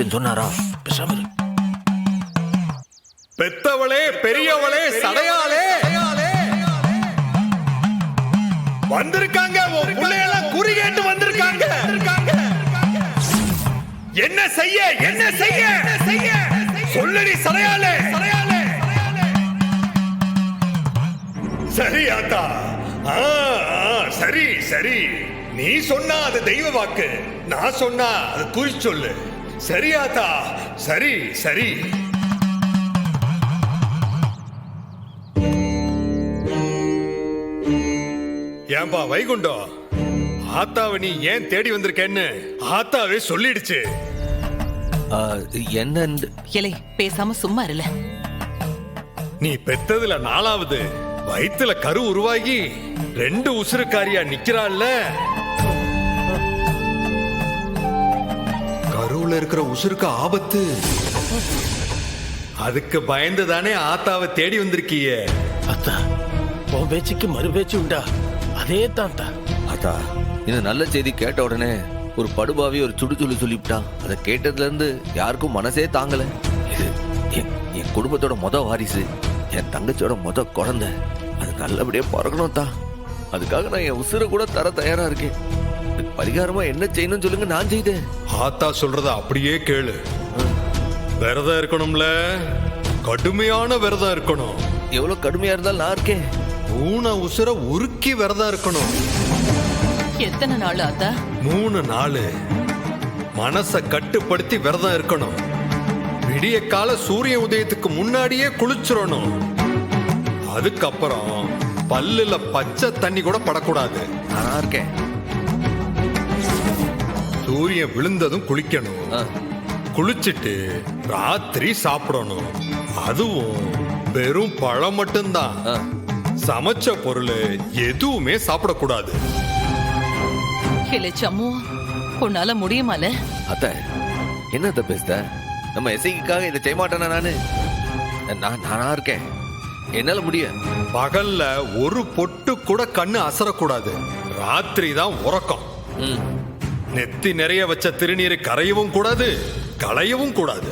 இருக்குன்னு சொன்னாரா? பேசாம இரு. பெத்தவளே பெரியவளே சடையாளே வந்திருக்காங்க. உன் பிள்ளையெல்லாம் குறி கேட்டு வந்திருக்காங்க. என்ன செய்ய என்ன செய்ய சொல்லடி சடையாளே. சரி ஆத்தா. சரி சரி, நீ சொன்னா அது தெய்வ வாக்கு, நான் சொன்னா அது குறி சொல்லு. சரி ஆத்தா, சரி சரி. ஏன்பா வைகுண்டம், ஆத்தாவை நீ ஏன் தேடி வந்திருக்கேன்னு ஆத்தாவே சொல்லிடுச்சு. என்ன? இலை பேசாம சும்மா இருல. நீ பெத்ததுல 4வது, வயித்துல கரு உருவாகி 2 உசுருக்காரியா நிக்கிறாள்ல. கருவுல இருக்கிற உசுருக்கு ஆபத்து. அதுக்கு பயந்து தானே ஆத்தாவை தேடி வந்திருக்கீங்க. அத்தா, உன் பேச்சுக்கு மறு பேச்சு உண்டா? அதே தான். அத்தா, இந்த நல்ல செய்தி கேட்ட உடனே ஒரு படுபாவி ஒரு சுடுச்சுள்ளு சொல்லிவிட்டான். அதை கேட்டதுல இருந்து யாருக்கும் மனசே தாங்கல. இது என் குடும்பத்தோட வாரிசு, என் தங்கச்சியோட குழந்தை. அது நல்லபடியா பிறக்கணும் தான். அதுக்காக நான் என் உசுரை கூட தர தயாரா இருக்கேன். பரிகாரமா என்ன செய்யணும்னு சொல்லுங்க, நான் செய்தேன். ஆத்தா சொல்றத அப்படியே கேளு. விரதம் இருக்கணும்ல, கடுமையான விரதம் இருக்கணும். எவ்வளவு கடுமையா இருந்தாலும் நான் இருக்கேன். ஊன உசுர உருக்கி விரதம் இருக்கணும். எத்தனை நாள் ஆத்தா? 3 நாள். மனச கட்டுப்படுத்தி விரதம் இருக்கணும். விடிய கால சூரிய உதயத்துக்கு முன்னாடியே குளிச்சிடணும். அதுக்கப்புறம் பல்லுல பச்சை தண்ணி கூட படக்கூடாது. நானா இருக்கேன். சூரியன் விழுந்ததும் குளிக்கணும். குளிச்சிட்டு ராத்திரி சாப்பிடணும். அதுவும் வெறும் பழம் மட்டும்தான். சமைச்ச பொருள் எதுவுமே சாப்பிடக்கூடாது. இலை சம்மு, உன்னால முடியுமால? அத்த, என்னத்த பேசுத? நம்ம எசைக்காக இதை செய்ய மாட்டேனா? நானா இருக்கேன், என்னால முடியும். பகல்ல ஒரு பொட்டு கூட கண்ணு அசரக்கூடாது. ராத்திரி தான் உறக்கம். நெத்தி நிறைய வச்ச திருநீரை கரையவும் கூடாது, களையவும் கூடாது.